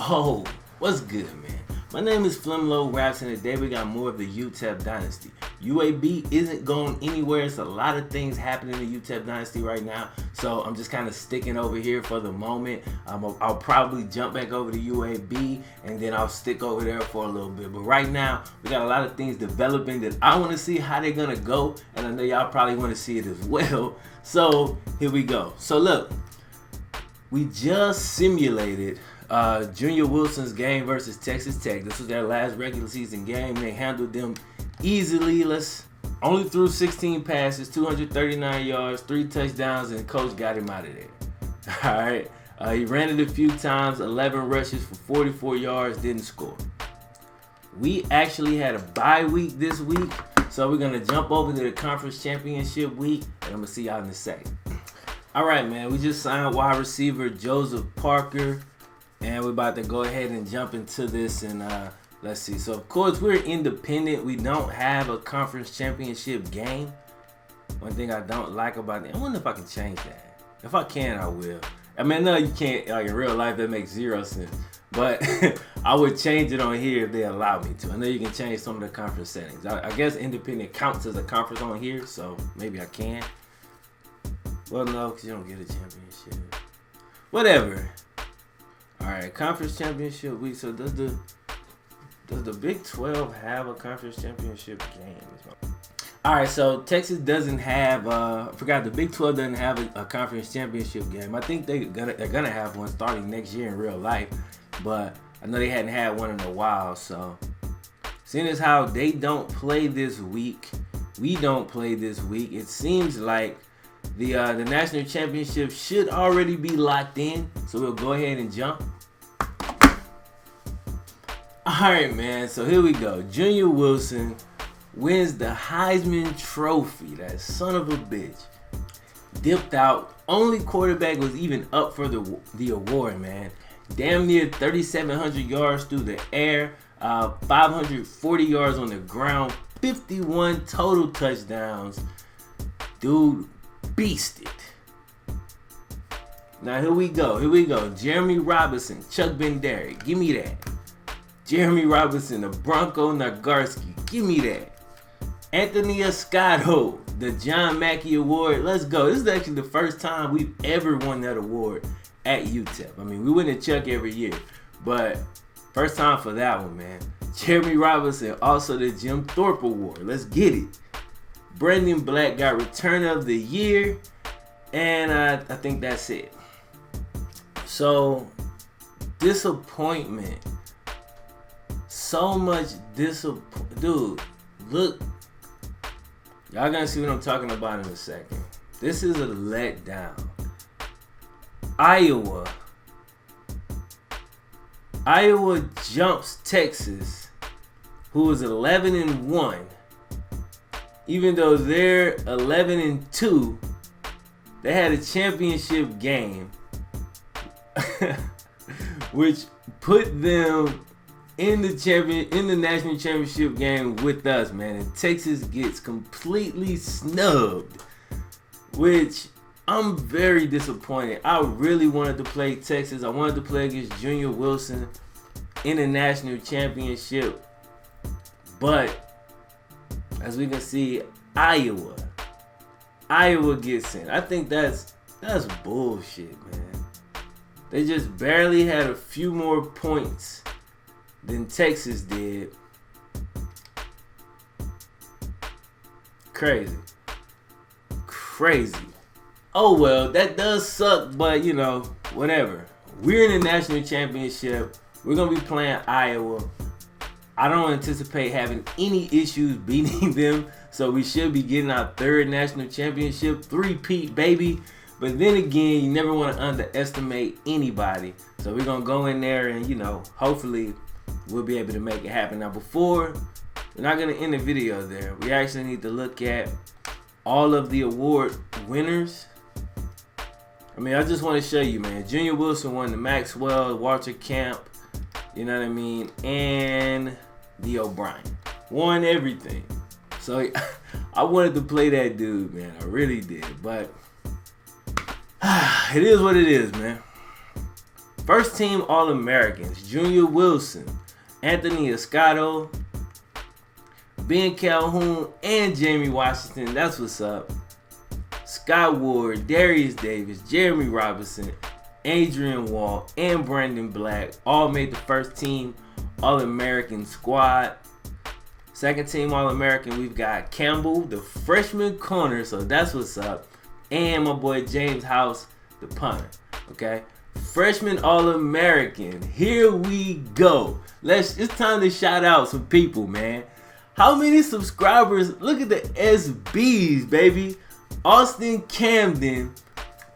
Oh, what's good, man? My name is FlemLo Raps, and today we got more of the Utep Dynasty. UAB isn't going anywhere. It's a lot of things happening in the Utep Dynasty right now, so I'm just kind of sticking over here for the moment. I'll probably jump back over to UAB, and then I'll stick over there for a little bit. But right now, we got a lot of things developing that I want to see how they're going to go, and I know y'all probably want to see it as well. So here we go. So look, we just simulated Junior Wilson's game versus Texas Tech. This was their last regular season game. They handled them easily. Only threw 16 passes, 239 yards, 3 touchdowns, and coach got him out of there. All right. He ran it a few times, 11 rushes for 44 yards, didn't score. We actually had a bye week this week, so we're gonna jump over to the conference championship week, and I'm gonna see y'all in a second. All right, man. We just signed wide receiver Joseph Parker. And we're about to go ahead and jump into this, and let's see. So, of course, we're independent. We don't have a conference championship game. One thing I don't like about it, I wonder if I can change that. If I can, I will. I mean, no, you can't. Like in real life, that makes 0 sense. But I would change it on here if they allow me to. I know you can change some of the conference settings. I guess independent counts as a conference on here, so maybe I can. Well, no, because you don't get a championship. Whatever. All right, conference championship week. So does the Big 12 have a conference championship game? All right, so Texas doesn't have. I forgot the Big 12 doesn't have a conference championship game. I think they're gonna have one starting next year in real life, but I know they hadn't had one in a while. So seeing as how they don't play this week, we don't play this week. It seems like the national championship should already be locked in, so we'll go ahead and jump. All right, man, so here we go. Junior Wilson wins the Heisman Trophy. That son of a bitch. Dipped out. Only quarterback was even up for the award, man. Damn near 3,700 yards through the air, 540 yards on the ground, 51 total touchdowns. Dude beasted. Now here we go. Jeremy Robinson, Chuck Bendary, give me that. Jeremy Robinson, the Bronco Nagurski, give me that. Anthony Escato, the John Mackey Award, let's go. This is actually the first time we've ever won that award at Utep. I mean, we win the Chuck every year, but first time for that one, man. Jeremy Robinson, also the Jim Thorpe Award, let's get it. Brandon Black got Return of the Year, and I think that's it. So, disappointment. So much disappointment. Dude, look. Y'all gonna see what I'm talking about in a second. This is a letdown. Iowa jumps Texas, who is 11-1. Even though they're 11-2, they had a championship game, which put them in the national championship game with us, man. And Texas gets completely snubbed, which I'm very disappointed. I really wanted to play Texas. I wanted to play against Junior Wilson in the national championship, but as we can see, Iowa gets in. I think that's bullshit, man. They just barely had a few more points than Texas did. Crazy. Oh well, that does suck, but you know, whatever. We're in the national championship. We're gonna be playing Iowa. I don't anticipate having any issues beating them, so we should be getting our 3rd national championship, 3-peat, baby. But then again, you never want to underestimate anybody. So we're going to go in there and, you know, hopefully we'll be able to make it happen. Now, we're not going to end the video there. We actually need to look at all of the award winners. I mean, I just want to show you, man. Junior Wilson won the Maxwell, Walter Camp, you know what I mean, and the O'Brien. Won everything. So I wanted to play that dude, man. I really did. But it is what it is, man. First team All-Americans, Junior Wilson, Anthony Escato, Ben Calhoun, and Jamie Washington. That's what's up. Scott Ward, Darius Davis, Jeremy Robinson, Adrian Wall, and Brandon Black all made the first team All-American squad. Second team All-American, we've got Campbell, the freshman corner, so that's what's up. And my boy James House, the punter. Okay? Freshman All-American. Here we go. It's time to shout out some people, man. How many subscribers? Look at the SBs, baby. Austin Camden,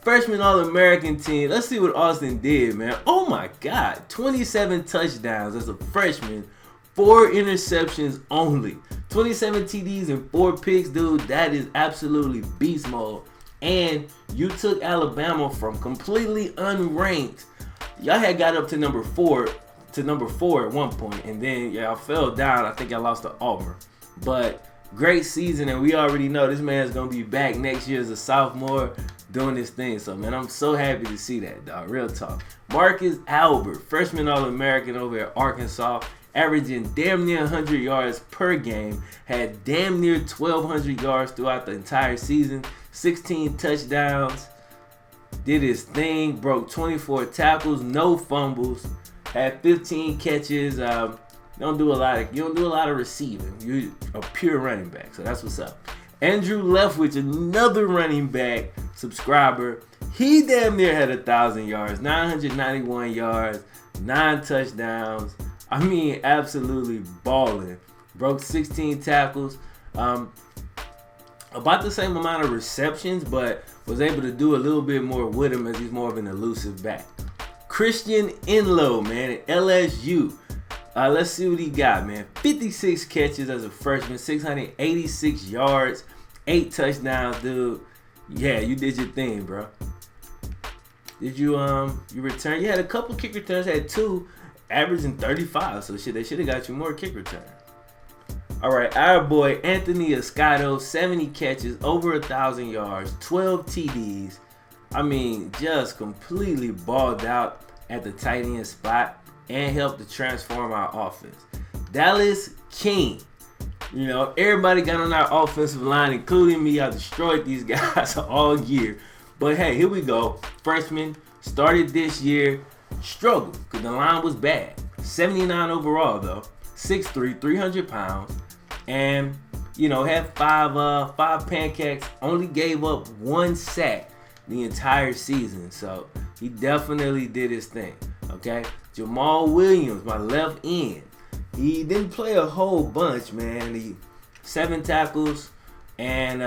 freshman All-American team. Let's see what Austin did, man. Oh my God. 27 touchdowns as a freshman. 4 interceptions only. 27 TDs and 4 picks, dude. That is absolutely beast mode. And you took Alabama from completely unranked. Y'all had got up to number 4 at one point, and then y'all fell down. I think y'all lost to Auburn. But great season, and we already know this man's gonna be back next year as a sophomore doing this thing. So man, I'm so happy to see that, dog. Real talk. Marcus Albert, freshman All-American over at Arkansas, averaging damn near 100 yards per game, had damn near 1,200 yards throughout the entire season, 16 touchdowns, did his thing, broke 24 tackles, no fumbles, had 15 catches. You don't do a lot of receiving. You're a pure running back, so that's what's up. Andrew Leftwich, another running back subscriber, he damn near had 1,000 yards, 991 yards, 9 touchdowns. I mean, absolutely balling. Broke 16 tackles. About the same amount of receptions, but was able to do a little bit more with him as he's more of an elusive back. Christian Enlow, man, at LSU. Let's see what he got, man. 56 catches as a freshman, 686 yards, 8 touchdowns, dude. Yeah, you did your thing, bro. Did you return? You had a couple kick returns, had 2, averaging 35. So shit, they should have got you more kick return. All right, our boy Anthony Escato, 70 catches, over 1,000 yards, 12 TDs. I mean, just completely balled out at the tight end spot and helped to transform our offense. Dallas King. You know, everybody got on our offensive line, including me. I destroyed these guys all year. But hey, here we go. Freshman, started this year, struggled because the line was bad. 79 overall, though. 6'3", 300 pounds. And, you know, had 5 pancakes, only gave up 1 sack the entire season. So he definitely did his thing. Okay, Jamal Williams, my left end. He didn't play a whole bunch, man. He 7 tackles and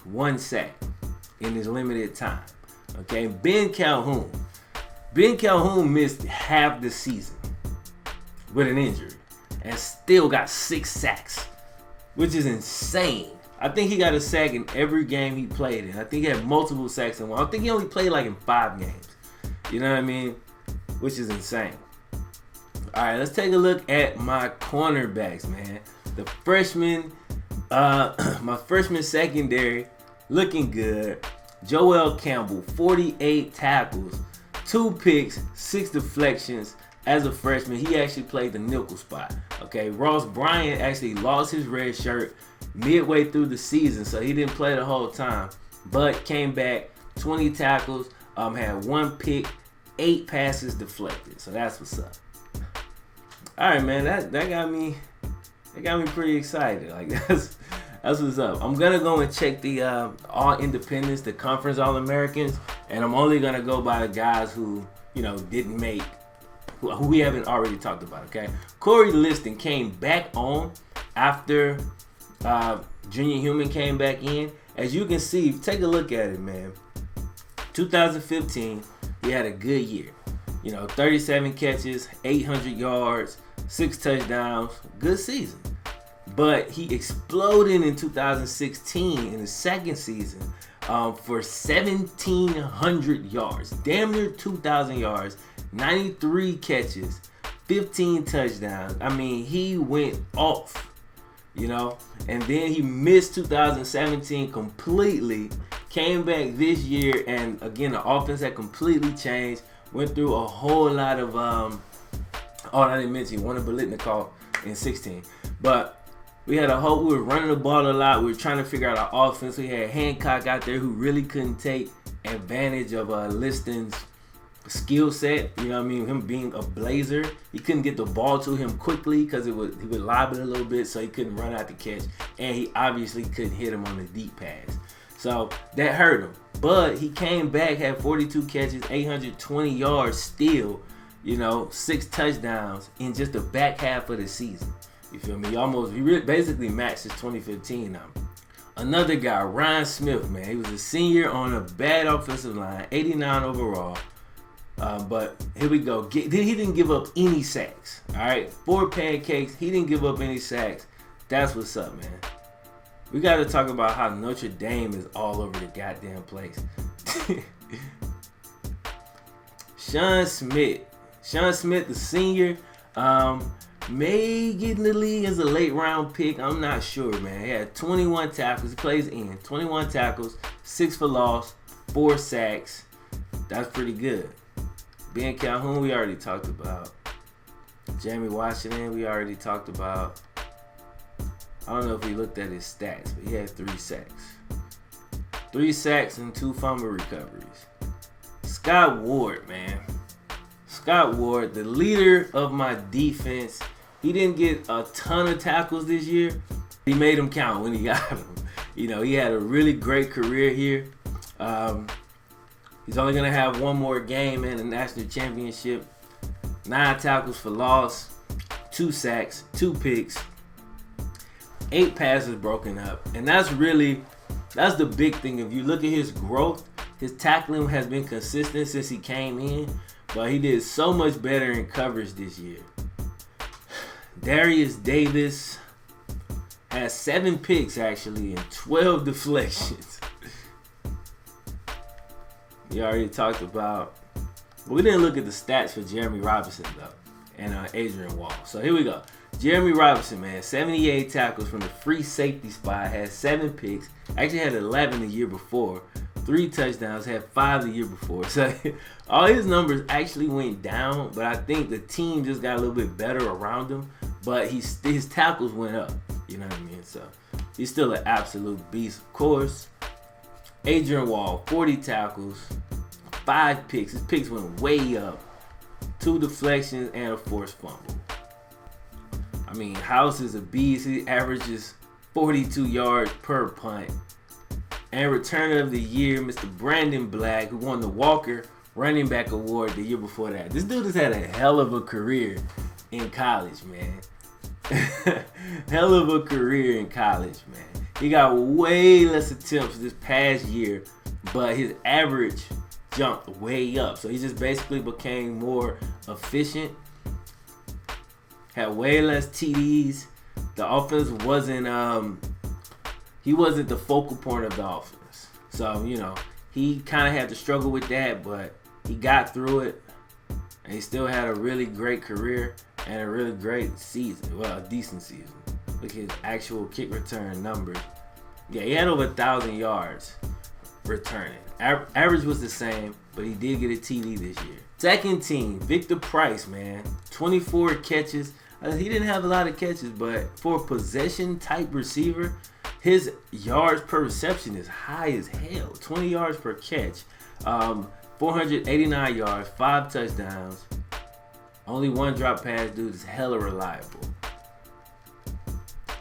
1 sack in his limited time. Okay, Ben Calhoun. Ben Calhoun missed half the season with an injury and still got 6 sacks, which is insane. I think he got a sack in every game he played in. I think he had multiple sacks in one. I think he only played like in 5 games. You know what I mean? Which is insane. All right, let's take a look at my cornerbacks, man. The freshman, my freshman secondary, looking good. Joel Campbell, 48 tackles, 2 picks, 6 deflections. As a freshman, he actually played the nickel spot. Okay, Ross Bryant actually lost his red shirt midway through the season, so he didn't play the whole time, but came back, 20 tackles, had 1 pick, 8 passes deflected. So that's what's up. All right, man, that got me pretty excited. Like that's what's up. I'm gonna go and check the all independents, the conference All-Americans, and I'm only gonna go by the guys who, you know, didn't make, who we haven't already talked about. Okay, Corey Liston came back on after Junior Human came back in. As you can see, take a look at it, man. 2015, he had a good year. You know, 37 catches, 800 yards, 6 touchdowns, good season. But he exploded in 2016 in the second season for 1,700 yards, damn near 2,000 yards, 93 catches, 15 touchdowns. I mean, he went off, you know. And then he missed 2017 completely, came back this year, and again, the offense had completely changed. Went through a whole lot of oh, I didn't mention one of Biletnikoff in 16, but we were running the ball a lot. We were trying to figure out our offense. We had Hancock out there who really couldn't take advantage of Liston's skill set. You know what I mean? Him being a blazer, he couldn't get the ball to him quickly because he would lob it a little bit, so he couldn't run out the catch, and he obviously couldn't hit him on the deep pass. So that hurt him. But he came back, had 42 catches, 820 yards still, 6 touchdowns in just the back half of the season. You feel me? He basically matched his 2015 number. Another guy, Ryan Smith, man. He was a senior on a bad offensive line, 89 overall. But here we go. He didn't give up any sacks. All right, 4 pancakes. He didn't give up any sacks. That's what's up, man. We got to talk about how Notre Dame is all over the goddamn place. Sean Smith, the senior, may get in the league as a late round pick. I'm not sure, man. He had 21 tackles. He plays in 21 tackles, 6 for loss, 4 sacks. That's pretty good. Ben Calhoun, we already talked about. Jamie Washington, we already talked about. I don't know if we looked at his stats, but he had 3 sacks. 3 sacks and 2 fumble recoveries. Scott Ward, man. Scott Ward, the leader of my defense. He didn't get a ton of tackles this year. He made them count when he got them. He had a really great career here. He's only going to have one more game in the national championship. 9 tackles for loss, 2 sacks, 2 picks, 8 passes broken up. And that's the big thing. If you look at his growth, his tackling has been consistent since he came in, but he did so much better in coverage this year. Darius Davis has 7 picks actually and 12 deflections. We already talked about, but we didn't look at the stats for Jeremy Robinson though, and Adrian Wall. So here we go. Jeremy Robinson, man, 78 tackles from the free safety spot, had 7 picks. Actually had 11 the year before, 3 touchdowns, had 5 the year before. So all his numbers actually went down, but I think the team just got a little bit better around him. But his tackles went up. You know what I mean? So he's still an absolute beast, of course. Adrian Wall, 40 tackles, 5 picks. His picks went way up. 2 deflections and a forced fumble. I mean, House is a beast. He averages 42 yards per punt. And returner of the year, Mr. Brandon Black, who won the Walker Running Back Award the year before that. This dude has had a hell of a career in college, man. Hell of a career in college, man. He got way less attempts this past year, but his average jumped way up. So he just basically became more efficient. Had way less TDs. The offense wasn't he wasn't the focal point of the offense. So, he kind of had to struggle with that, but he got through it. And he still had a really great career and a really great season. Well, a decent season. Look at his actual kick return numbers. Yeah, he had over 1,000 yards returning. Average was the same, but he did get a TD this year. Second team, Victor Price, man. 24 catches. He didn't have a lot of catches, but for a possession type receiver, his yards per reception is high as hell. 20 yards per catch. 489 yards, 5 touchdowns. Only 1 drop pass. Dude is hella reliable.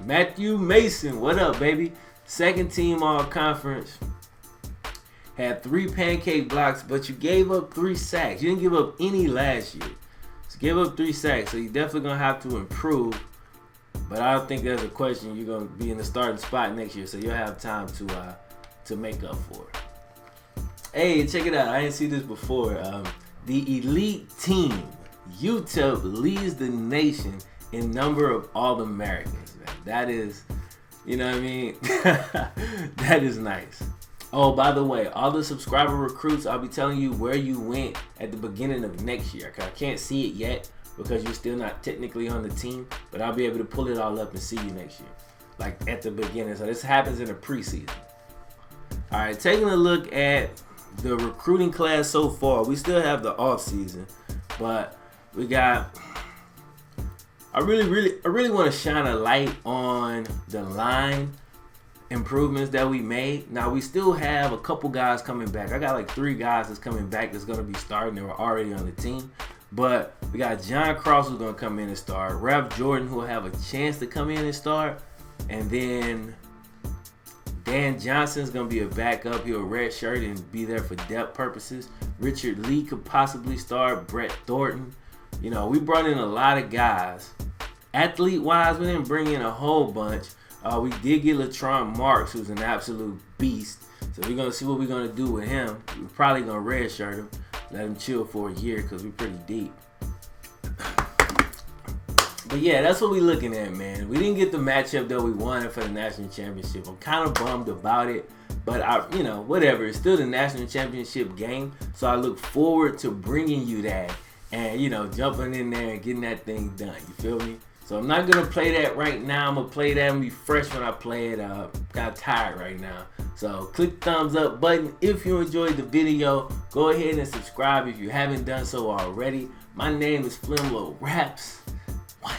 Matthew Mason, what up, baby? Second team all conference. Had 3 pancake blocks, but you gave up 3 sacks. You didn't give up any last year. So gave up 3 sacks, so you're definitely going to have to improve. But I don't think there's a question you're going to be in the starting spot next year, so you'll have time to make up for it. Hey, check it out. I didn't see this before. The elite team, Utep, leads the nation in number of All-Americans, man. That is, you know what I mean? That is nice. Oh, by the way, all the subscriber recruits, I'll be telling you where you went at the beginning of next year. I can't see it yet because you're still not technically on the team, but I'll be able to pull it all up and see you next year, like at the beginning. So this happens in the preseason. All right, taking a look at the recruiting class so far. We still have the off season, but we got. I really want to shine a light on the line improvements that we made. Now we still have a couple guys coming back. I got like 3 guys that's coming back that's gonna be starting. They were already on the team, but we got John Cross who's gonna come in and start. Ralph Jordan who will have a chance to come in and start, and then Dan Johnson's gonna be a backup. He'll redshirt and be there for depth purposes. Richard Lee could possibly start. Brett Thornton. You know, we brought in a lot of guys. Athlete-wise, we didn't bring in a whole bunch. We did get LaTron Marks, who's an absolute beast. So we're going to see what we're going to do with him. We're probably going to redshirt him, let him chill for a year because we're pretty deep. But yeah, that's what we're looking at, man. We didn't get the matchup that we wanted for the national championship. I'm kind of bummed about it. But, whatever. It's still the national championship game. So I look forward to bringing you that. And, jumping in there and getting that thing done. You feel me? So I'm not going to play that right now. I'm going to play that and be fresh when I play it. Kind of tired right now. So click the thumbs up button if you enjoyed the video. Go ahead and subscribe if you haven't done so already. My name is FlemLo Raps. What?